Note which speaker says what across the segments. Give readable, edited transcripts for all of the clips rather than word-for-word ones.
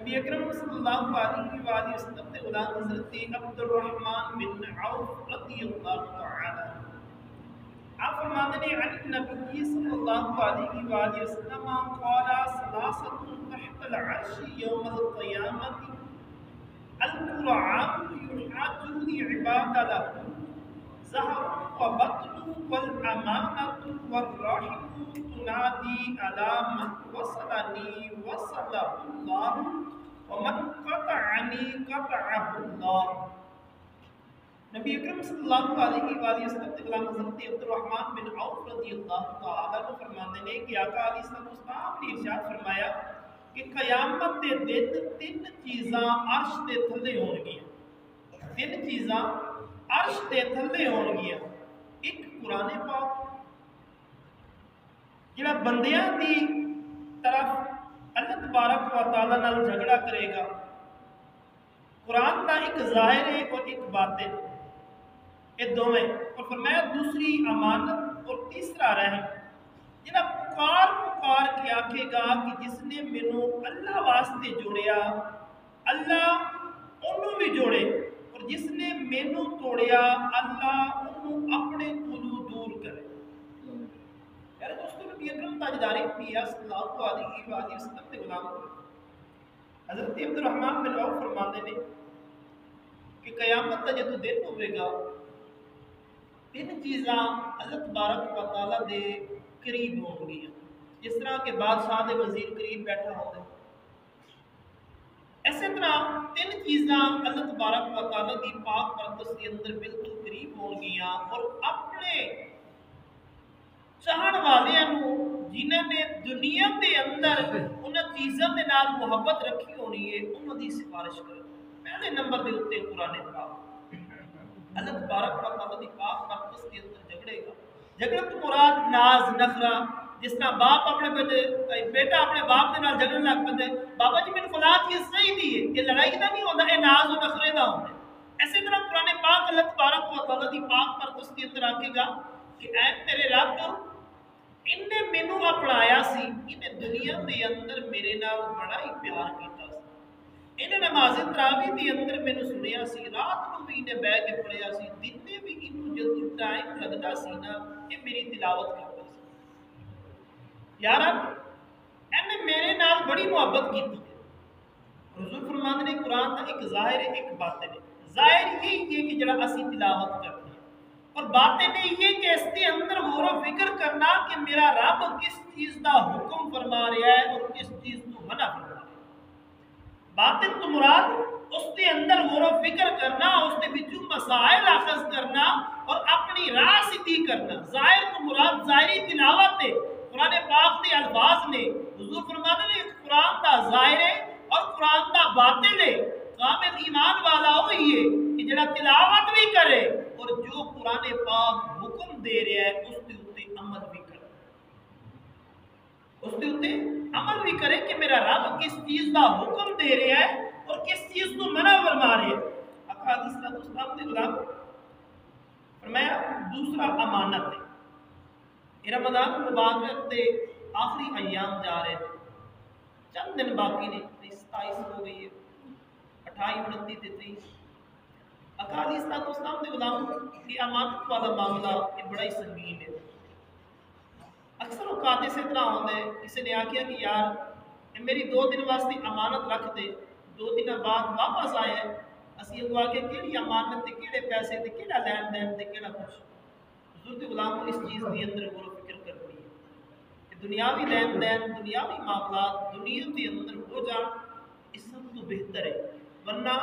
Speaker 1: نبی اکرم صلی اللہ علیہ وآلہ وسلم نے غلام حضرت عبد الرحمن بن عوف رضی اللہ تعالی آپ فرماتے ہیں عن النبی صلی اللہ علیہ وآلہ وسلم قال ثلاثة تحت العرش یوم القیامت القرآن یحاج عباد له زهر وبطن والأمانة والرحم تنادي على من وصلني وصله الله ومن قطعني قطعه الله. نبی اکرم صلی اللہ علیہ وآلہ وسلم نے غلام حضرت عبد الرحمن بن عوف رضی اللہ تعالیٰ عنہ فرماتے ہیں کہ آقا علیہ السلام نے ارشاد فرمایا کہ قیامت دے دن تین چیزاں عرش دے تھلے ہون گیاں. تین چیزاں عرش دے تھلے ہون گیاں. ایک قرآن پاک جڑا بندیاں دی طرف اللہ تبارک و تعالیٰ نال جھگڑا کرے گا. قرآن کا ایک ظاہر ہے اور ایک باطن ہے، یہ دونوں. اور فرمایا دوسری امانت اور تیسرا رحم. جڑا پکار پکار کے آکھے گا کہ جس نے مینوں اللہ واسطے جوڑیا اللہ انہوں بھی جوڑے، اور جس نے مینوں توڑیا اللہ انہوں اپنے کولوں دور کرے. یار دوستو نبی اکرم تاجدار انبیاء صلی اللہ علیہ وآلہ وسلم کے غلام حضرت عبد الرحمن بن عوف فرماتے ہیں کہ قیامت کا جدو دن ہوئے گا تین چیزاں اللہ تبارک و تعالیٰ دے قریب ہوں گی. جس طرح کہ بادشاہ دے وزیر قریب بیٹھا ہوتا ہے، اسی طرح تین چیزاں اللہ تبارک و تعالیٰ کی پاک پرستش کے اندر بالکل قریب ہوں گیاں، اور اپنے چاہن والیاں جنہوں نے دنیا کے اندر انہاں چیزوں کے نال محبت رکھی ہونی ہے انہوں دی سفارش کرے. پہلے نمبر دے اوتے قرآن پاک اللہ تبارک و تعالیٰ دی پاک پرستش کے اندر جھگڑے گا. جھگڑا تو مراد ناز نخرا، جس طرح باپ اپنے بیٹا اپنے باپ کے نال جھگڑن لگ پے، بابا جی میرے فلاں چیز صحیح دی ہے، یہ لڑائی کا نہیں ہوتا، یہ ناز و نخرے کا ہوتا ہے. اسی طرح قرآن پاک اللہ تبارک و تعالیٰ دی پاک پرستش کے اندر آکے گا کہ اے میرے رب انہیں مینوں اپنایا سی، انہیں دنیا دے اندر میرے نال بڑا ہی پیار کیتا سی، انہیں نماز تراویح دے اندر مینوں سنیا سی، رات نو بھی انہیں بیٹھ کے پڑھیا سی، دن میں بھی انہوں جدوں ٹائم لگدا سی نا یہ میری تلاوت کرتا سی. یا رب انہیں میرے نال بڑی محبت کیتی ہے. حضور فرماتے ہیں قرآن کا ایک ظاہر ہے ایک باطن ہے. ظاہر یہی ہے کہ جڑا اسی تلاوت کرتے ہیں، اور باتیں نہیں یہ کہ اس کے اندر غور و فکر کرنا کہ میرا رب کس چیز کا حکم فرما رہا ہے اور کس چیز کو منع فرما رہا ہے. باطن تو مراد اس کے اندر غور و فکر کرنا، اس کے بچوں مسائل اخذ کرنا اور اپنی راہ سیدھی کرنا. ظاہر تو مراد ظاہری تلاوت ہے، قرآن پاک کے الفاظ نے. حضور فرماتے ہیں قرآن کا ظاہر ہے اور قرآن کا باطن ہے. کامل ایمان والا وہی ہے کہ جڑا تلاوت بھی کرے اور جو قرآن پاک حکم دے رہا ہے اس کے اوتے عمل بھی کرے، اس کے اوتے عمل بھی کرے کہ میرا رب کس چیز کا حکم دے رہا ہے اور کس چیز کو منع فرما رہا ہے. آقا علیہ الصلوۃ والسلام نے غلام فرمایا دوسرا امانت ہے. یہ رمضان المبارک کے آخری ایام جا رہے تھے، چند دن باقی نے، 27 ہو گئی ہے، 28 29 33. آقا علیہ الصلوۃ والسلام نے غلام کی امانت والا معاملہ یہ بڑا ہی سنگین ہے. اکثر اوقات اس طرح ہوتا ہے کسی نے آخیا کہ یار میری 2 دن واسطے امانت رکھ دے، 2 دن بعد واپس آئے اسی اگو آ کے کہڑی امانت تے کہڑے پیسے تے کہڑا لین دین تے کہڑا کچھ. حضور کے غلام کو اس چیز کے اندر غور و فکر کرنی ہے کہ دنیاوی لین دین دنیاوی معاملات دنیا کے اندر ہو جان اس سب تو بہتر ہے، ورنہ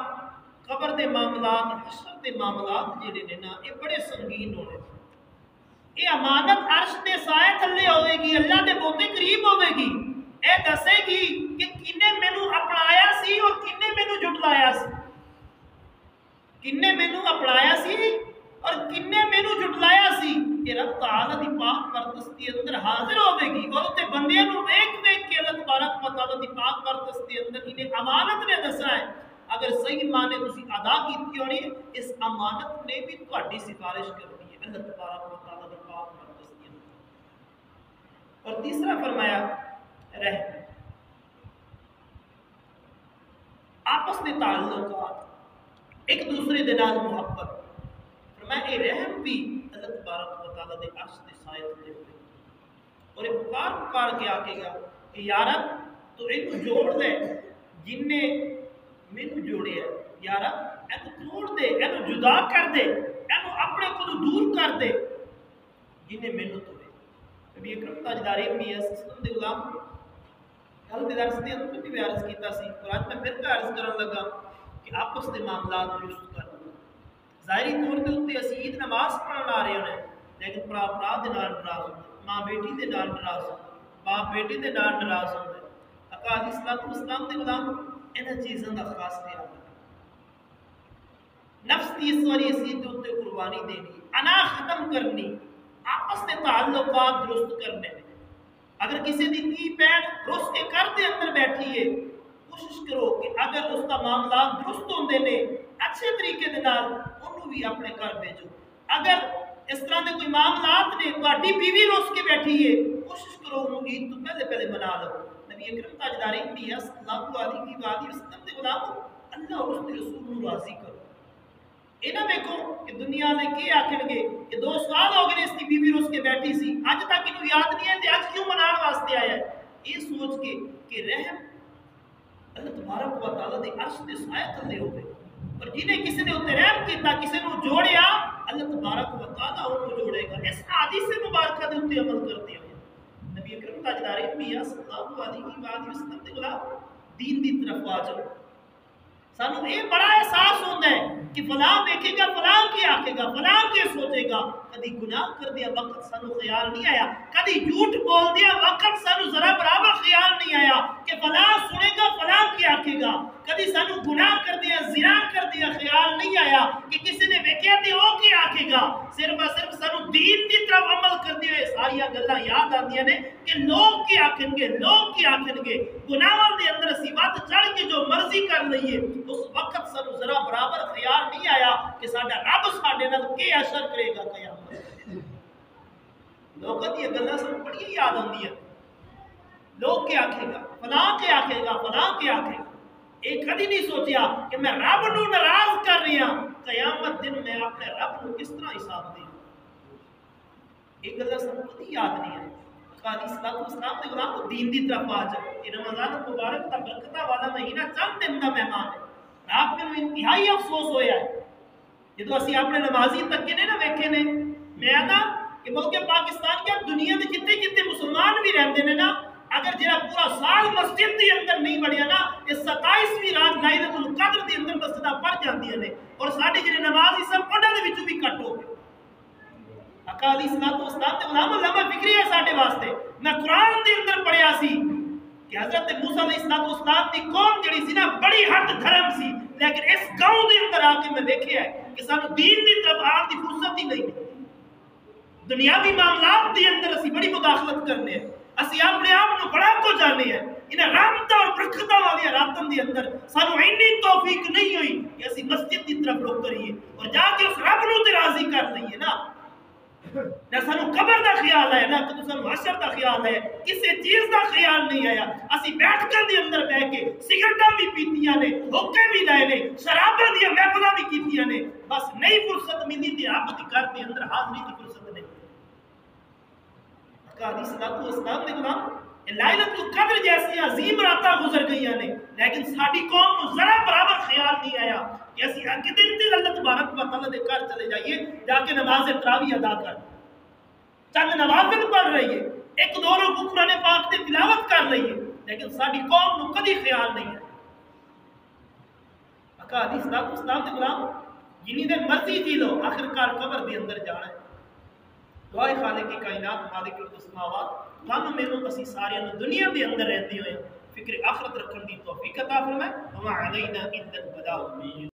Speaker 1: قبر دے معاملات حشر دے معاملات جڑے نے نا یہ بڑے سنگین ہونے. یہ امانت عرش دے سائے تھلے ہوئے گی، اللہ دے بہتے قریب ہوئے گی. اے دسے گی کہ کنے مینوں اپنایا سی اور کنے مینوں جھٹلایا سی، کنے مینوں اپنایا سی اور کنے مینوں جھٹلایا سی. یہ رب تعالیٰ دی پاک پرستش کے اندر حاضر ہوئے گی اور تے بندیاں نوں ویکھ ویکھ کے اللہ تبارک و تعالیٰ دی پاک پرستش کے اندر انہیں امانت نے دسنا ہے. اگر صحیح معنی تسی ادا کیتی ہونی اس امانت نے بھی تہاڈی سفارش کرنی ہے اللہ تبارک و تعالیٰ دی پاک پرستش کے اندر. اور تیسرا فرمایا رحم. آپس کے تعلقات، ایک دوسرے دے نال محبت، فرمایا اے رحم بھی اللہ تبارک و تعالیٰ دے عرش دے سائے تلے ہوئے، اور ایک پکار کے آکے گا کہ یارا تو ایک جوڑ دے جن نے مینو جوڑے ہے، یارا اینو توڑ دے، اینو جدا کر دے، اینو اپنے کو دور کر دے جن نے مینو توڑے۔ نبی اکرم تاجدار ابن اسلم دے غلام کل دے درس دے اندر بھی عرض کیتا سی، اور آج میں پھر عرض کرن لگا کہ آپس دے معاملات درست کر، ظاہری طور تے اوتے اسی عید نماز پڑھن آ رہے ہیں، لیکن بھرا دے نال ناراض ہوندے، ماں بیٹی دے نال ناراض ہوندے، باپ بیٹی دے نال ناراض ہوندے۔ آقا علیہ الصلوۃ والسلام دے غلام انہاں چیزاں دا خاص خیال رکھنا، نفس دی اس واری اسی دے اوتے قربانی دینی، انا ختم کرنی، آپس دے تعلقات درست کرنے۔ اگر کسی دی تھی بہن رس کے گھر دے اندر بیٹھی ہے، کوشش کرو کہ اگر اس کا معاملات درست ہوندے نے اچھے طریقے دے نال انہوں بھی اپنے گھر بھیجو۔ اگر اس طرح دے کوئی معاملات نے تہاڈی بیوی رس کے بیٹھی ہے، کوشش کرو انہوں عید تو پہلے منا لو۔ نبی اکرم تاجدار انبیاء صلی اللہ علیہ وآلہ وسلم دے غلام اللہ اور اس کے رسول نو راضی کرو۔ اے نہ دیکھو کہ دنیا نے کی آکھن گے کہ 2 سال ہو گئے اس کی بیوی رس کے بیٹھی سی، اج تک انہوں یاد نہیں ہے تے اج کیوں منان واسطے آیا ہے۔ یہ سوچ کے کہ رحم اللہ تبارک و تعالیٰ دے عرش دے سائے تلے ہوئے، اور جنہیں کسی نے اتنے رحم کیتا، کسی نے جوڑیا، اللہ تبارک و تعالیٰ انہوں جوڑے گا۔ اس حدیث مبارکہ دے اتنے عمل کرتے ہوئے نبی اکرم تاجدار انبیاء صلی اللہ علیہ وآلہ وسلم دے غلام دین دی طرف آ جاؤ۔ سانو یہ بڑا احساس ہوتا ہے کہ فلاں دیکھے گا، فلاں کی آکھے گا، فلاں کے سوچے گا۔ کدی گناہ کر دیا وقت سانو خیال نہیں آیا، کدی جھوٹ بول دیا وقت سانو ذرا برابر خیال نہیں آیا کہ فلاں سنے گا، فلاں کی آکھے گا۔ کدی سانو گناہ کر دیا، زنا کر دیا خیال نہیں آیا کہ کسی نے ویکھیا تے او کی آکھے گا۔ صرف سانو دین کی طرف عمل کر دیا یہ ساری گلاں یاد آندیاں نے کہ لوگ کی آکھن گے، لوگ کی آکھن گے۔ گناہاں دے اندر اسی ود چڑھ کے جو مرضی کر لئیے، اس وقت سانو ذرا برابر خیال نہیں آیا کہ ساڈا رب ساڈے نال کی اثر کرے گا قیامت۔ لوگوں دی گلاں سانو بڑی یاد آندیاں، لوگ کیا آکھے گا، فلاں کیا آکھے گا، فلاں کیا آکھے گا۔ ایک کدی نہیں سوچیا کہ میں رب نو ناراض کر رہی ہوں، قیامت دن میں اپنے رب نو کس طرح حساب دیں۔ ایک گلاں سانو کدی یاد نہیں ہے۔ علیہ الصلوۃ والسلام دے غلام کو دین دی طرف آ جائے۔ یہ رمضان مبارک دا برکتہ والا مہینہ چند دن دا مہمان ہے۔ رات میں انتہائی افسوس ہویا ہے جدو اسی اپنے نمازی تکے نے نہ ویکھے نے، میں نا کہ ملک پاکستان کے دنیا میں جتنے جتنے مسلمان بھی رہندے نے نا، اگر جڑا پورا سال مسجد دے اندر نہیں بڑھیا نا، اس 27ویں رات لائلۃ القدر دے اندر مسجداں پڑھ جاندیاں نے، اور ساڈے جڑے نمازی سن انہاں دے وچوں بھی کٹ ہو گئے۔ آقا علیہ الصلوۃ والسلام تے علامہ علامہ فکری ہے ساڈے واسطے۔ میں قرآن دے اندر پڑھیا سی کہ حضرت موسیٰ علیہ السلام دی قوم جڑی سی نا بڑی حد دھرم سی، لیکن اس گاؤں دے اندر آ کے میں دیکھیا ہے کہ سانو دین دی طرف آن دی فرصت ہی نہیں ملتی۔ دنیاوی معاملات دے اندر اسی بڑی مداخلت کرنے ہیں، اسی اپنے آپ کو بڑا کو جانے ہیں۔ انہیں رحمتاں اور برکتاں والی راتاں دے اندر سانو اینی توفیق نہیں ہوئی کہ اسی مسجد دی طرف رخ کریے اور جا کے اس رب نو تے راضی کر لئیے نا۔ نہ سانو قبر دا خیال ہے، نہ سانو حشر دا خیال ہے، کسی چیز دا خیال نہیں آیا۔ اسی بیٹھ کر دے اندر بیٹھ کے سگرٹاں بھی پیتیاں نے، حقے بھی لائے نے، شراباں دی محفلاں بھی کیتیاں نے، بس نئی فرصت ملی تے رب دی گھر دے اندر حاضری دی فرصت نہیں۔ علیہ الصلوۃ والسلام دے غلام لائلۃ القدر جیسی عظیم راتاں گزر گئیاں نے، لیکن ساڈی قوم کو ذرا برابر خیال نہیں آیا کہ اسی اگے دن تے اللہ تبارک و تعالیٰ دے گھر چلے جائیے، جا کے نماز تراویح ادا کر، چند نوافل پڑھ رہیے، ایک دو رکوع قرآن پاک تے تلاوت کر لئیے، لیکن ساڈی قوم کو کدی خیال نہیں ہے۔ آقا علیہ الصلوۃ والسلام دے غلام جنی دن مرضی جی لو، آخرکار قبر دے اندر جانا ہے۔ دعائے خالق کائنات مالک السماوات تانوں مینوں اسی سارے دنیا دے اندر رہندے ہوئے فکر آخرت رکھن دی توفیق عطا فرمائے۔ وما علینا الا البلاغ۔